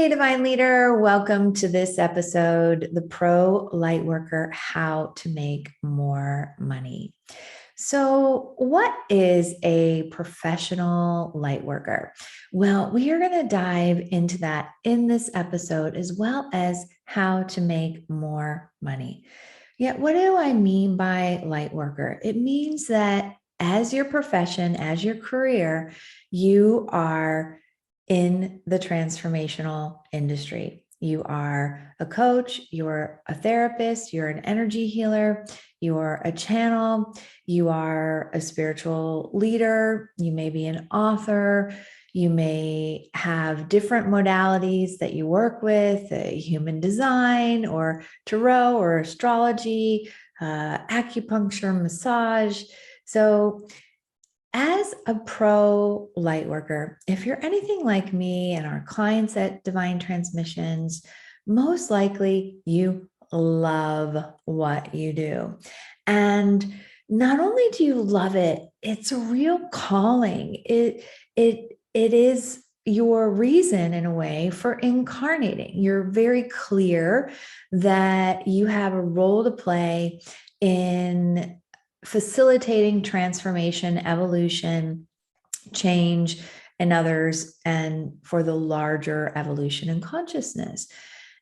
Hey, Divine Leader, welcome to this episode, The Pro Lightworker, How to Make More Money. So, what is a professional lightworker? Well, we are going to dive into that in this episode, as well as how to make more money. Yet, what do I mean by lightworker? It means that as your profession, as your career, you are in the transformational industry. You are a coach, you're a therapist, you're an energy healer, you're a channel, you are a spiritual leader, you may be an author, you may have different modalities that you work with, human design or tarot or astrology, acupuncture, massage. So as a pro light worker, if you're anything like me and our clients at Divine Transmissions, most likely you love what you do. And not only do you love it, it's a real calling. It is your reason in a way for incarnating. You're very clear that you have a role to play in facilitating transformation, evolution, change in others, and for the larger evolution in consciousness.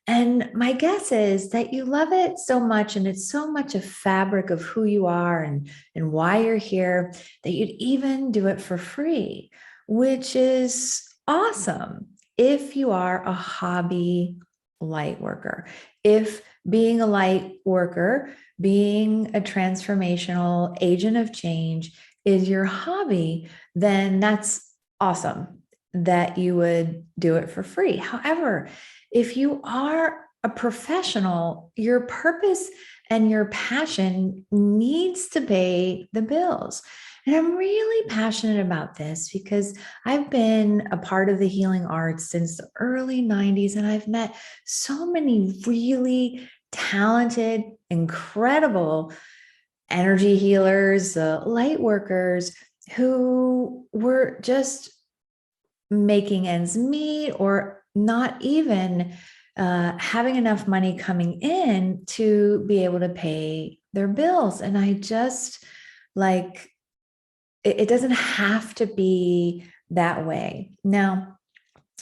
And my guess is that you love it so much, and it's so much a fabric of who you are and why you're here, that you'd even do it for free, which is awesome if you are a hobby light worker. If being a light worker, being a transformational agent of change is your hobby, then that's awesome that you would do it for free. However, if you are a professional, your purpose and your passion needs to pay the bills. And I'm really passionate about this because I've been a part of the healing arts since the early 90s, and I've met so many really talented, incredible energy healers, light workers who were just making ends meet or not even having enough money coming in to be able to pay their bills. And I just like, it doesn't have to be that way. Now,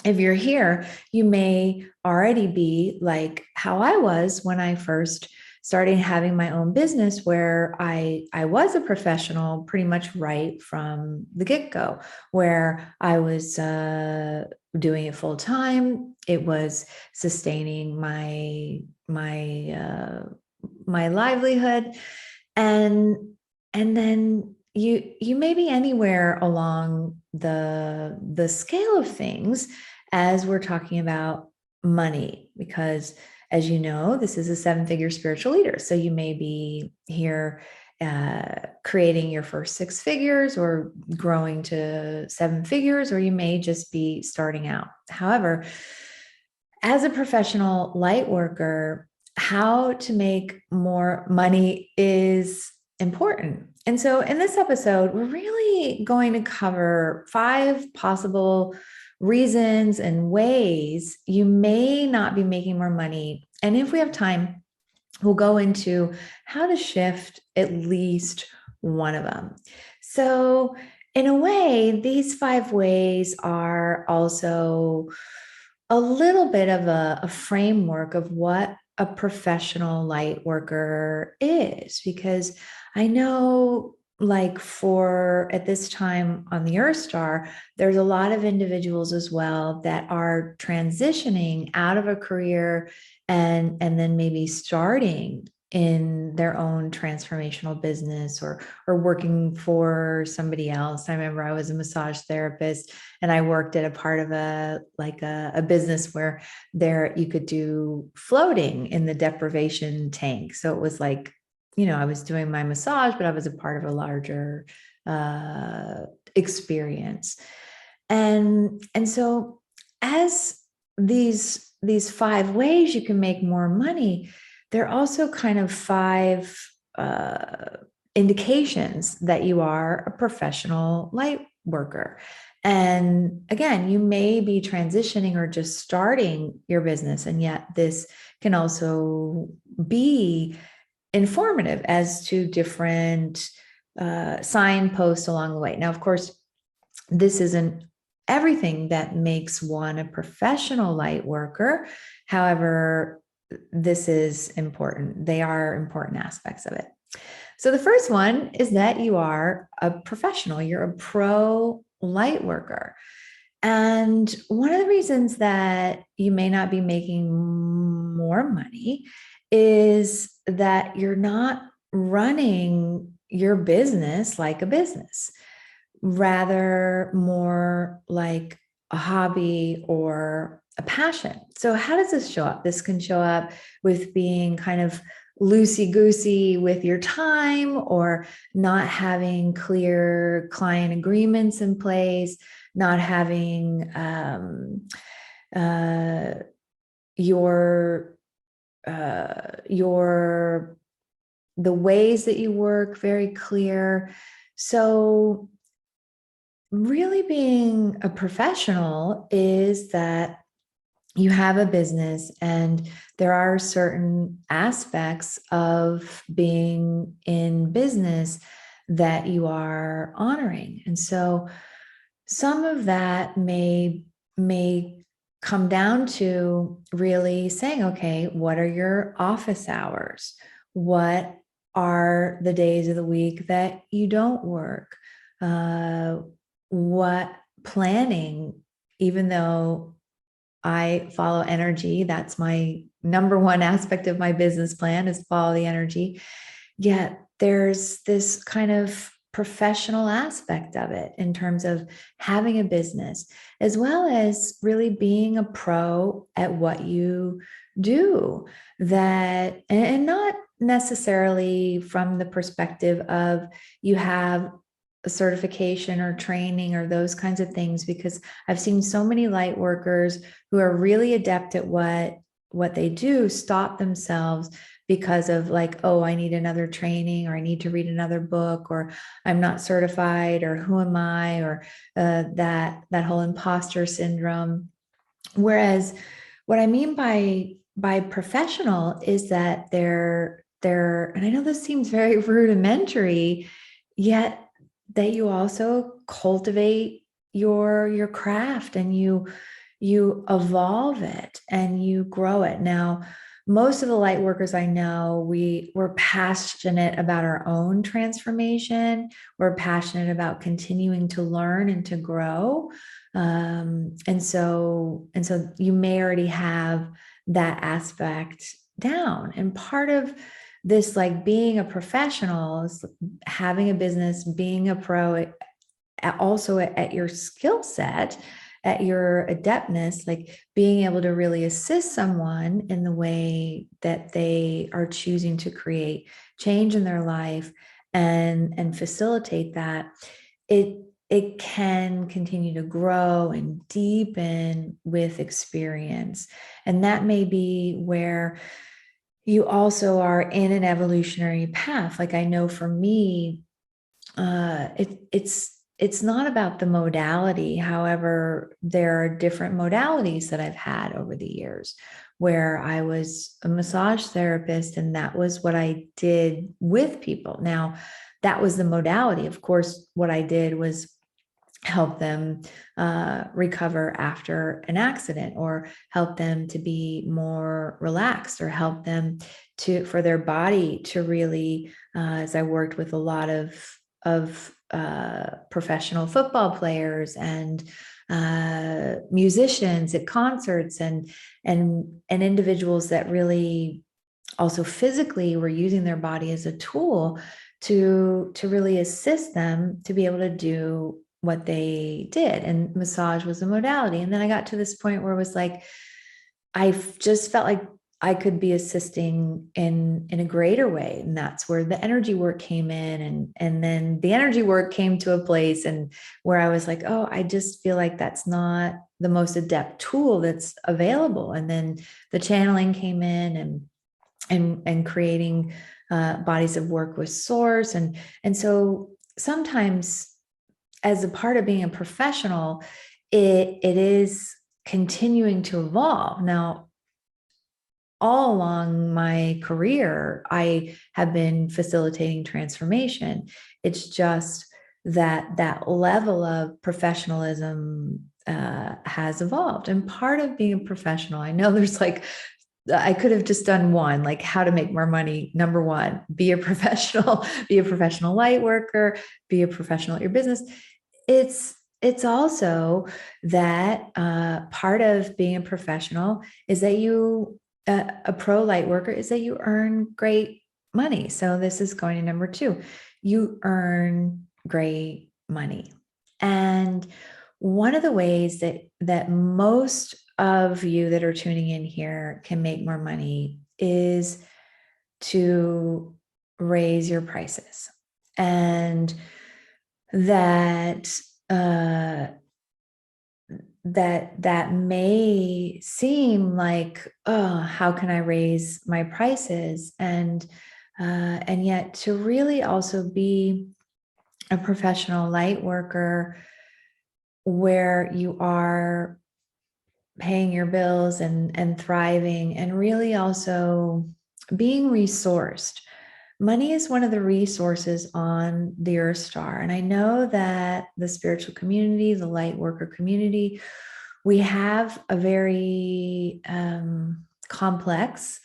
if you're here, you may already be like how I was when I first started having my own business, where I was a professional pretty much right from the get-go, where I was doing it full time. It was sustaining my livelihood, and then you may be anywhere along the scale of things as we're talking about money, because as you know, this is a 7-figure spiritual leader. So you may be here creating your first 6 figures or growing to 7 figures, or you may just be starting out. However, as a professional light worker, how to make more money is important. And so in this episode, we're really going to cover 5 possible reasons and ways you may not be making more money. And if we have time, we'll go into how to shift at least one of them. So in a way, these 5 ways are also a little bit of a framework of what a professional light worker is, because I know, like, for at this time on the Earth Star, there's a lot of individuals as well that are transitioning out of a career and then maybe starting in their own transformational business or working for somebody else. I remember I was a massage therapist, and I worked at a part of a business where you could do floating in the deprivation tank. So it was like, I was doing my massage, but I was a part of a larger experience. And so as these 5 ways you can make more money, there are also kind of 5 indications that you are a professional light worker. And again, you may be transitioning or just starting your business, and yet this can also be informative as to different signposts along the way. Now, of course, this isn't everything that makes one a professional light worker. However, this is important. They are important aspects of it. So the first one is that you are a professional, you're a pro light worker. And one of the reasons that you may not be making more money is that you're not running your business like a business, rather more like a hobby or a passion. So how does this show up? This can show up with being kind of loosey-goosey with your time, or not having clear client agreements in place, not having your the ways that you work very clear. So really being a professional is that you have a business, and there are certain aspects of being in business that you are honoring. And so some of that may come down to really saying, okay, what are your office hours? What are the days of the week that you don't work? What planning, even though I follow energy, that's my number one aspect of my business plan, is follow the energy. Yet there's this kind of professional aspect of it in terms of having a business, as well as really being a pro at what you do. That, and not necessarily from the perspective of you have a certification or training or those kinds of things, because I've seen so many light workers who are really adept at what they do stop themselves because of like, oh, I need another training, or I need to read another book, or I'm not certified, or who am I, or that whole imposter syndrome. Whereas what I mean by professional is that they're, and I know this seems very rudimentary, yet that you also cultivate your craft, and you evolve it and you grow it. Now, most of the light workers I know, we're passionate about our own transformation. We're passionate about continuing to learn and to grow. And so you may already have that aspect down. And part of this, like being a professional, is having a business, being a pro, also at your skill set, at your adeptness, like being able to really assist someone in the way that they are choosing to create change in their life and facilitate that. It can continue to grow and deepen with experience. And that may be where you also are in an evolutionary path. Like I know for me, it's not about the modality. However, there are different modalities that I've had over the years, where I was a massage therapist, and that was what I did with people. Now, that was the modality. Of course, what I did was help them recover after an accident, or help them to be more relaxed, or help them for their body to really, as I worked with a lot of professional football players and musicians at concerts, and individuals that really also physically were using their body as a tool to really assist them to be able to do what they did. And massage was a modality. And then I got to this point where it was like, I just felt like I could be assisting in a greater way. And that's where the energy work came in. And then the energy work came to a place and where I was like, oh, I just feel like that's not the most adept tool that's available. And then the channeling came in, and creating bodies of work with source. And so sometimes as a part of being a professional, it is continuing to evolve. Now, all along my career, I have been facilitating transformation. It's just that level of professionalism has evolved. And part of being a professional, I know there's like, I could have just done one, like how to make more money. Number one, be a professional, be a professional light worker, be a professional at your business. It's also that part of being a professional is that you a pro light worker is that you earn great money. So this is going to number two. You earn great money. And one of the ways that most of you that are tuning in here can make more money is to raise your prices. And that that may seem like, oh, how can I raise my prices? And yet to really also be a professional light worker where you are paying your bills and thriving and really also being resourced. Money is one of the resources on the Earth Star. And I know that the spiritual community, the light worker community, we have a very complex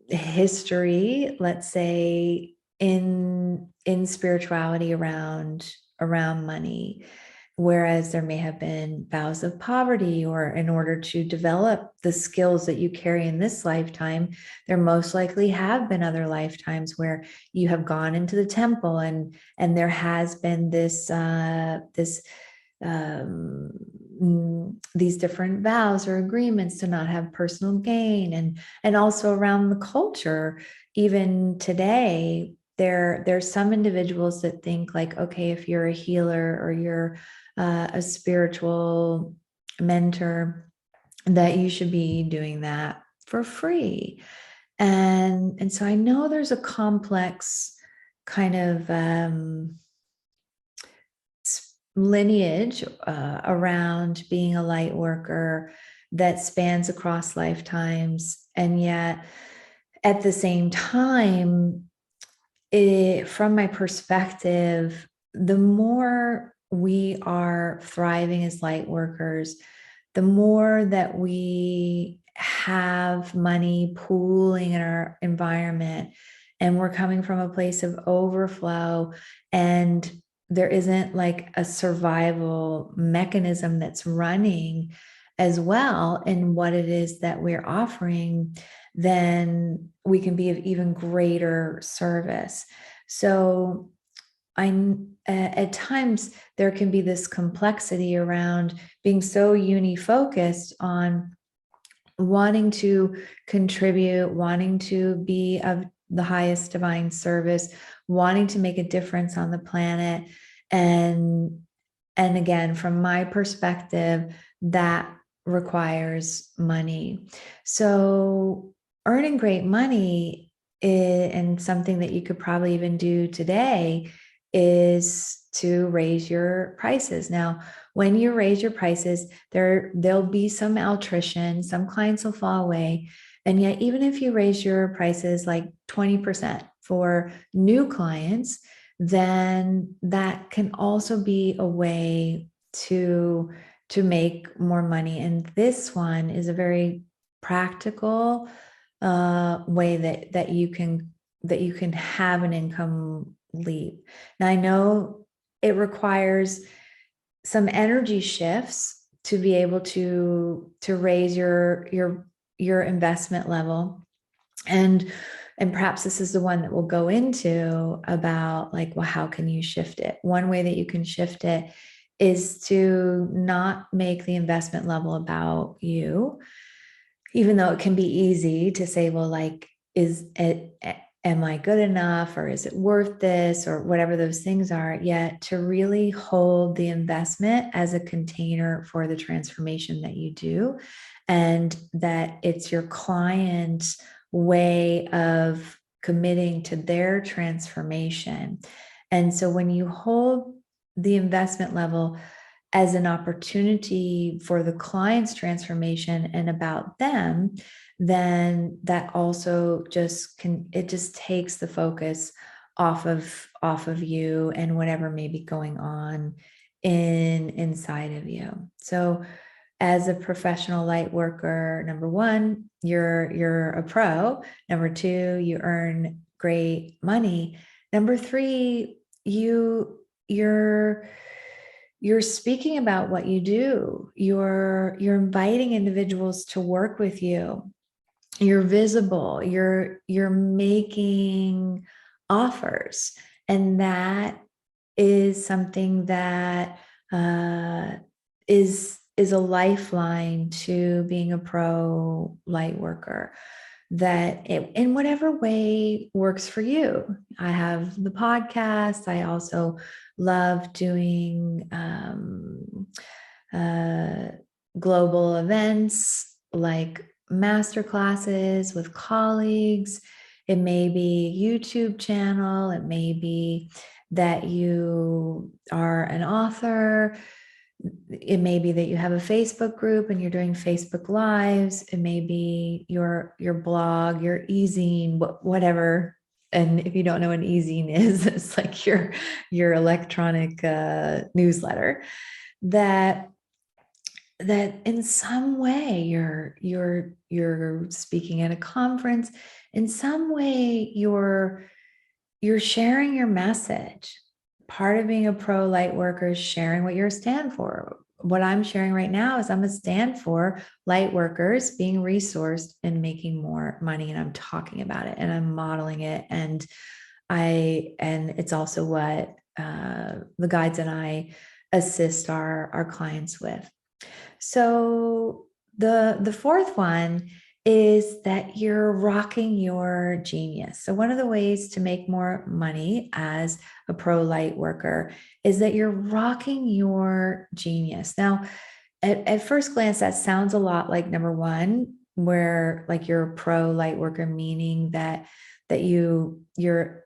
history, let's say, in spirituality around money. Whereas there may have been vows of poverty, or in order to develop the skills that you carry in this lifetime, there most likely have been other lifetimes where you have gone into the temple and there has been these different vows or agreements to not have personal gain, and also around the culture, even today. There's some individuals that think like, okay, if you're a healer or you're a spiritual mentor, that you should be doing that for free. And so I know there's a complex kind of lineage around being a light worker that spans across lifetimes. And yet at the same time, from my perspective, the more we are thriving as light workers, the more that we have money pooling in our environment, and we're coming from a place of overflow, and there isn't like a survival mechanism that's running as well in what it is that we're offering, then we can be of even greater service. So at times there can be this complexity around being so uni-focused on wanting to contribute, wanting to be of the highest divine service, wanting to make a difference on the planet. And again, from my perspective, that requires money. So earning great money and something that you could probably even do today is to raise your prices. Now, when you raise your prices, there'll be some attrition, some clients will fall away. And yet, even if you raise your prices like 20% for new clients, then that can also be a way to make more money. And this one is a very practical way that you can have an income leap. Now, I know it requires some energy shifts to be able to raise your investment level, and perhaps this is the one that we'll go into about like, well, how can you shift it? One way that you can shift it is to not make the investment level about you, even though it can be easy to say, well, like, am I good enough, or is it worth this, or whatever those things are, yet to really hold the investment as a container for the transformation that you do, and that it's your client's way of committing to their transformation. And so when you hold the investment level as an opportunity for the client's transformation and about them, then that also just takes the focus off of you and whatever may be going on inside of you. So as a professional light worker, number one, you're a pro. Number two, you earn great money. Number three, you're speaking about what you do. You're inviting individuals to work with you. You're visible. You're making offers, and that is something that is a lifeline to being a pro light worker, that in whatever way works for you. I have the podcast. I also love doing global events like masterclasses with colleagues. It may be a YouTube channel. It may be that you are an author. It may be that you have a Facebook group and you're doing Facebook Lives. It may be your blog, your e-zine, whatever. And if you don't know what an e-zine is, it's like your electronic newsletter. That in some way you're speaking at a conference. In some way you're sharing your message. Part of being a pro light worker is sharing what you're a stand for. What I'm sharing right now is I'm a stand for light workers being resourced and making more money. And I'm talking about it and I'm modeling it. And it's also what the guides and I assist our clients with. So the fourth one is that you're rocking your genius. So one of the ways to make more money as a pro light worker is that you're rocking your genius. Now, at first glance, that sounds a lot like number one, where like you're a pro light worker, meaning that you have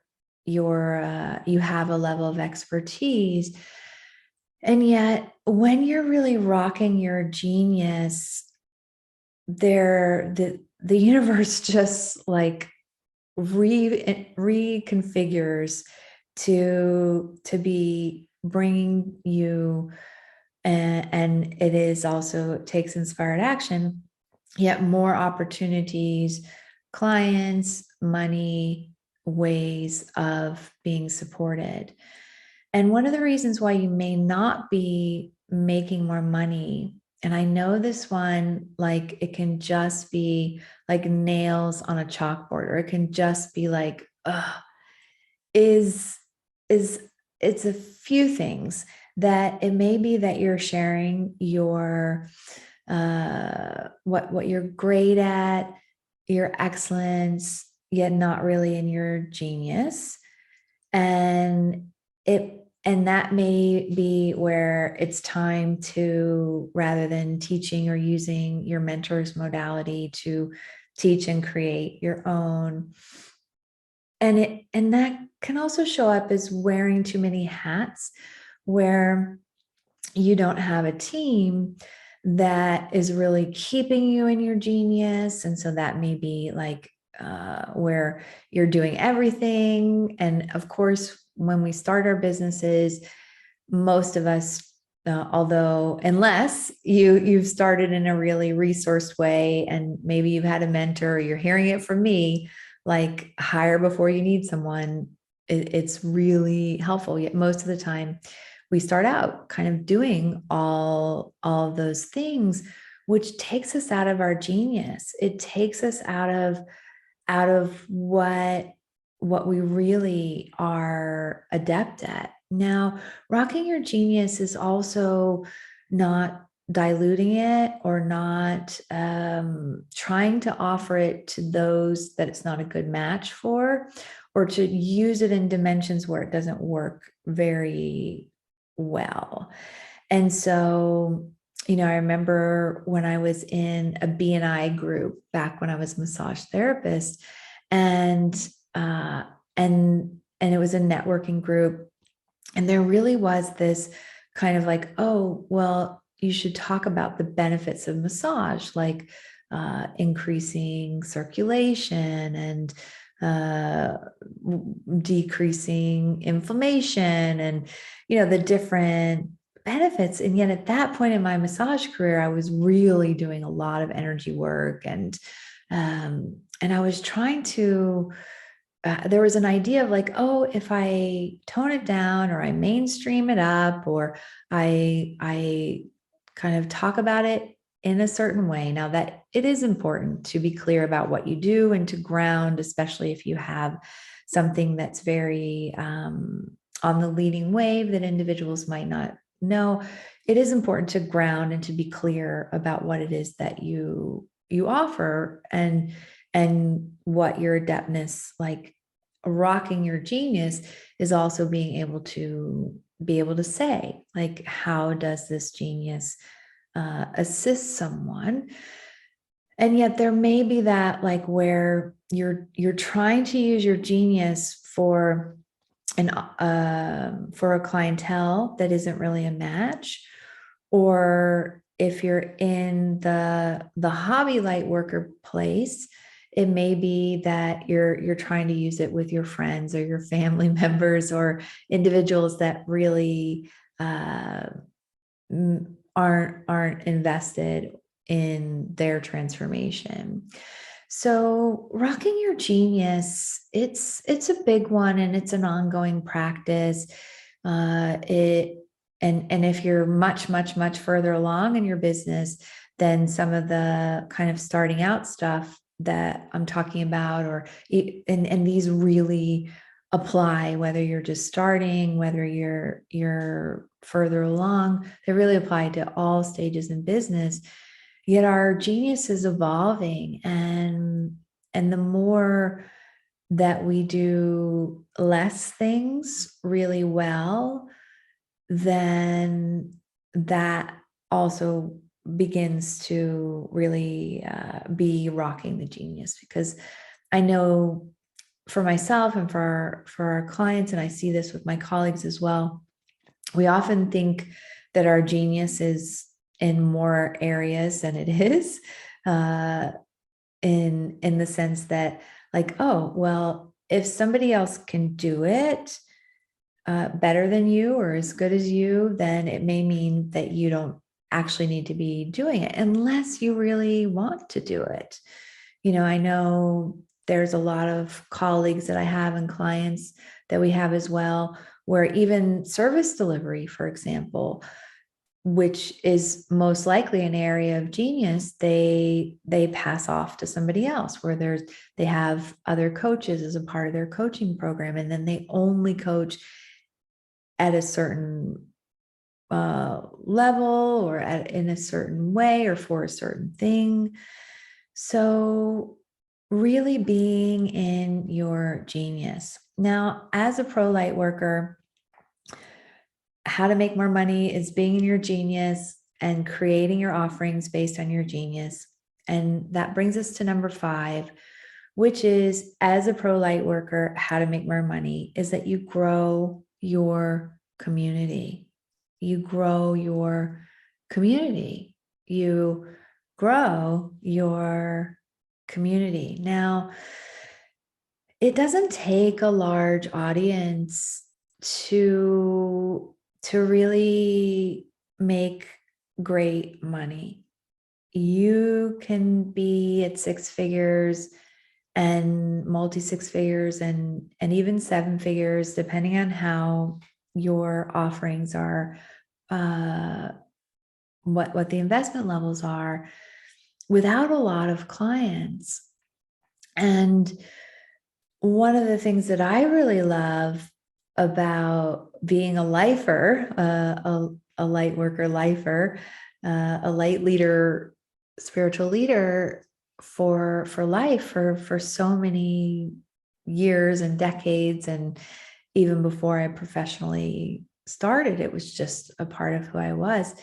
a level of expertise. And yet, when you're really rocking your genius, the universe just like reconfigures to be bringing you, and it is also takes inspired action, yet more opportunities, clients, money, ways of being supported. And one of the reasons why you may not be making more money, and I know this one, like it can just be like nails on a chalkboard, or it can just be like, is it's a few things. That it may be that you're sharing your what you're great at, your excellence, yet not really in your genius. And that may be where it's time to, rather than teaching or using your mentor's modality, to teach and create your own. And that can also show up as wearing too many hats, where you don't have a team that is really keeping you in your genius. And so that may be like where you're doing everything. And of course, when we start our businesses, most of us, although unless you've started in a really resourced way, and maybe you've had a mentor, or you're hearing it from me, like hire before you need someone, it's really helpful. Yet most of the time we start out kind of doing all of those things, which takes us out of our genius. It takes us out of what we really are adept at. Now, rocking your genius is also not diluting it, or not trying to offer it to those that it's not a good match for, or to use it in dimensions where it doesn't work very well. And so, I remember when I was in a BNI group back when I was a massage therapist, and it was a networking group. And there really was this kind of like, oh, well, you should talk about the benefits of massage, like increasing circulation and uh, decreasing inflammation and, the different benefits. And yet at that point in my massage career, I was really doing a lot of energy work and I was trying to there was an idea of like, oh, if I tone it down or I mainstream it up or I kind of talk about it in a certain way. Now that it is important to be clear about what you do and to ground, especially if you have something that's very on the leading wave that individuals might not know. It is important to ground and to be clear about what it is that you offer and what your adeptness, like rocking your genius, is also being able to say, like, how does this genius assist someone? And yet there may be that, like, where you're trying to use your genius for a clientele that isn't really a match, or if you're in the hobby light worker place, it may be that you're trying to use it with your friends or your family members or individuals that really aren't invested in their transformation. So rocking your genius, it's a big one and it's an ongoing practice. It and if you're much, much, much further along in your business than some of the kind of starting out stuff that I'm talking about, and these really apply whether you're just starting, whether you're further along, they really apply to all stages in business. Yet our genius is evolving, and the more that we do less things really well, then that also begins to really be rocking the genius. Because I know for myself and for our clients, and I see this with my colleagues as well, we often think that our genius is in more areas than it is, uh, in the sense that, like, oh, well, if somebody else can do it better than you or as good as you, then it may mean that you don't actually need to be doing it unless you really want to do it. I know there's a lot of colleagues that I have and clients that we have as well, where even service delivery, for example, which is most likely an area of genius, they pass off to somebody else, where they have other coaches as a part of their coaching program, and then they only coach at a certain level or in a certain way or for a certain thing. So really being in your genius. Now, as a pro light worker, how to make more money is being in your genius and creating your offerings based on your genius. And that brings us to number 5, which is, as a pro light worker, how to make more money is that you grow your community. You grow your community. You grow your community. Now, it doesn't take a large audience to really make great money. You can be at 6 figures and multi 6 figures and even 7 figures, depending on how your offerings are, what the investment levels are, without a lot of clients. And one of the things that I really love about being a lifer, a light worker lifer, a light leader, spiritual leader for life, for so many years and decades, and even before I professionally started, it was just a part of who I was,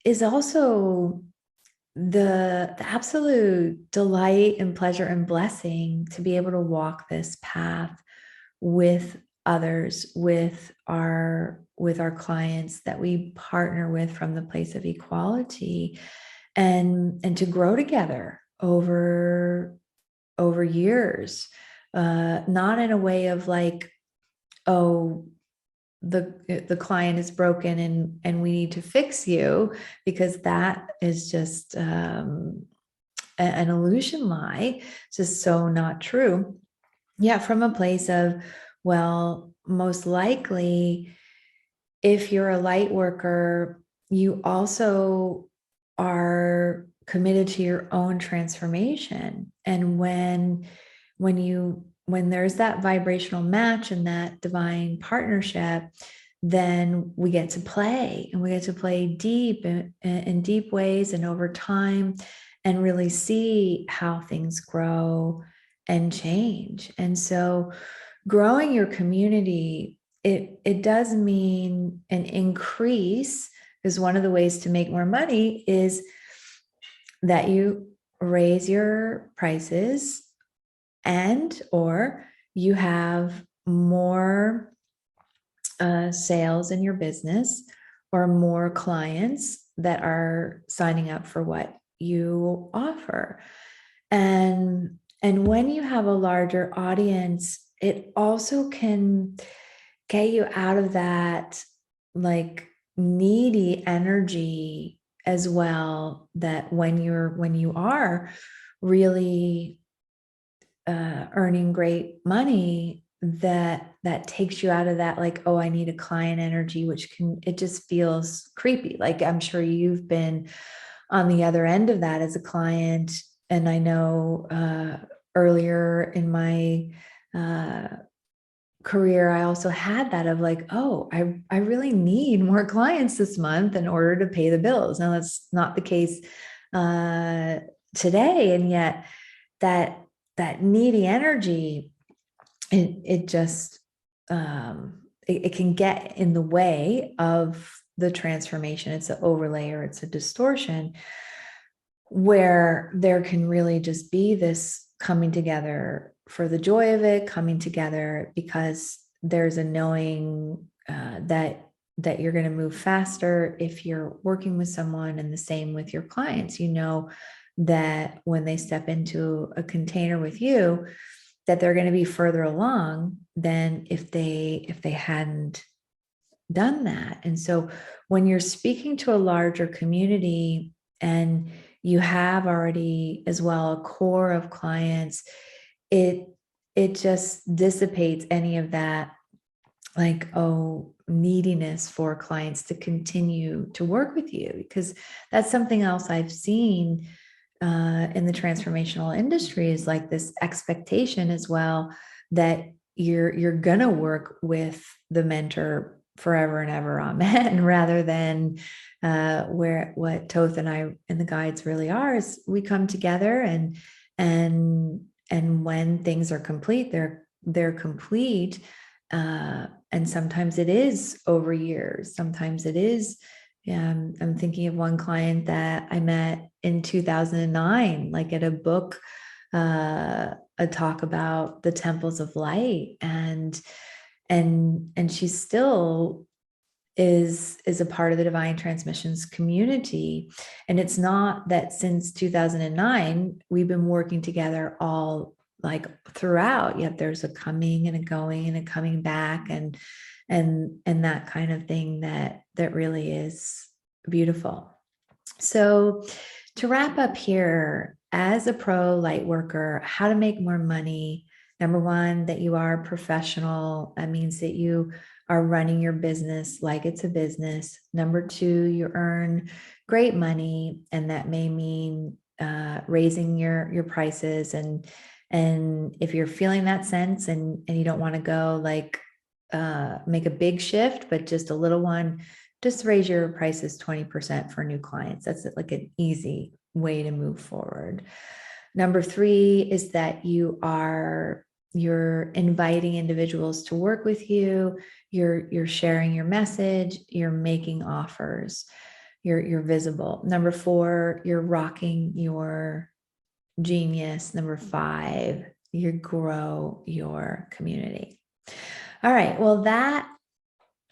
is also the absolute delight and pleasure and blessing to be able to walk this path with others, with our clients that we partner with from the place of equality, and to grow together over years, not in a way of like, oh, the client is broken and we need to fix you, because that is just an illusion lie. It's just so not true. Yeah, from a place of, well, most likely, if you're a light worker, you also are committed to your own transformation. And when there's that vibrational match and that divine partnership, then we get to play, and we get to play deep in deep ways and over time, and really see how things grow and change. And so growing your community, it does mean an increase, because one of the ways to make more money is that you raise your prices, and or you have more sales in your business, or more clients that are signing up for what you offer. And when you have a larger audience, it also can get you out of that like needy energy as well, that when you are really earning great money, that takes you out of that like, oh, I need a client energy, which it just feels creepy. Like, I'm sure you've been on the other end of that as a client. And I know earlier in my career, I also had that of like, oh, I really need more clients this month in order to pay the bills. Now that's not the case today. And yet that needy energy, it just it can get in the way of the transformation. It's an overlay, or it's a distortion, where there can really just be this coming together for the joy of it, coming together because there's a knowing that you're going to move faster if you're working with someone, and the same with your clients. You know that when they step into a container with you, that they're going to be further along than if they hadn't done that. And so when you're speaking to a larger community, and you have already as well a core of clients, it just dissipates any of that like, oh, neediness for clients to continue to work with you, because that's something else I've seen in the transformational industry, is like this expectation as well that you're gonna work with the mentor forever and ever, amen, rather than what Toth and I and the guides really are, is we come together, and when things are complete, they're complete. And sometimes it is over years. Sometimes it is. I'm thinking of one client that I met in 2009, like at a book, a talk about the temples of light, and she still is a part of the Divine Transmissions community. And it's not that since 2009 we've been working together all like throughout, yet there's a coming and a going and a coming back, and that kind of thing that really is beautiful. So to wrap up here, as a pro light worker, how to make more money. Number one, that you are professional. That means that you are running your business like it's a business. Number two, you earn great money, and that may mean raising your prices. And if you're feeling that sense, and you don't want to go like make a big shift, but just a little one, just raise your prices 20% for new clients. That's like an easy way to move forward. Number three is that you're inviting individuals to work with you. You're sharing your message. You're making offers. You're visible. Number four, you're rocking your genius. Number five, you grow your community. All right. Well, that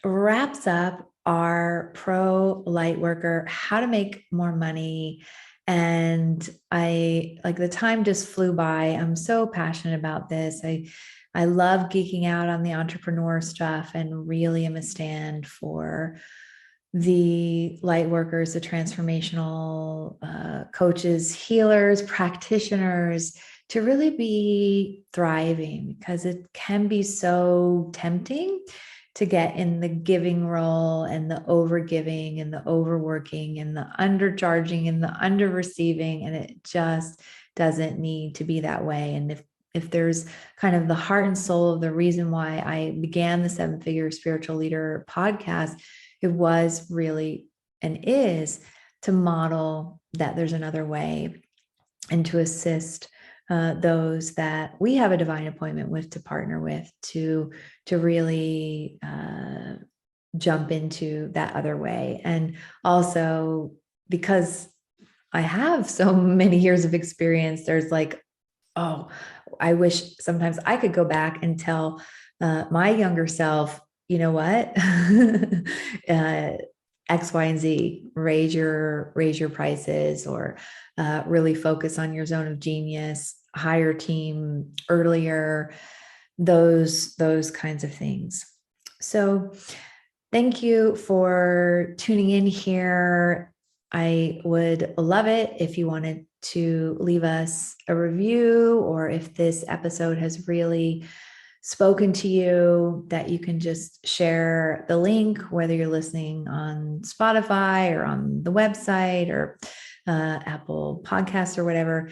wraps up our pro light worker, how to make more money. And I like the time just flew by. I'm so passionate about this. I love geeking out on the entrepreneur stuff and really am a stand for the light workers, the transformational coaches, healers, practitioners to really be thriving, because it can be so tempting to get in the giving role and the overgiving and the overworking and the undercharging and the under receiving. And it just doesn't need to be that way. And if there's kind of the heart and soul of the reason why I began the 7-Figure Spiritual Leader podcast, it was really and is to model that there's another way and to assist those that we have a divine appointment with, to partner with, to really jump into that other way. And also, because I have so many years of experience, there's like, oh, I wish sometimes I could go back and tell my younger self, you know what? X, Y, and Z, raise your prices, or really focus on your zone of genius, hire team earlier, those kinds of things. So thank you for tuning in here. I would love it if you wanted to leave us a review, or if this episode has really spoken to you, that you can just share the link, whether you're listening on Spotify or on the website or Apple Podcasts or whatever,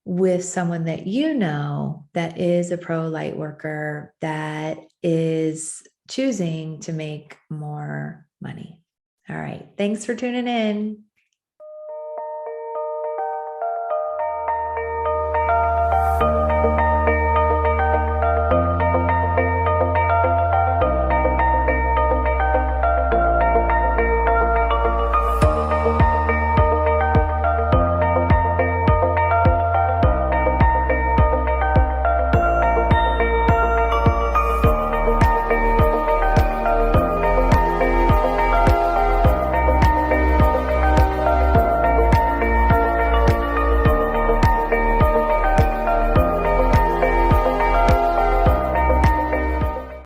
with someone that you know that is a pro light worker that is choosing to make more money. All right. Thanks for tuning in.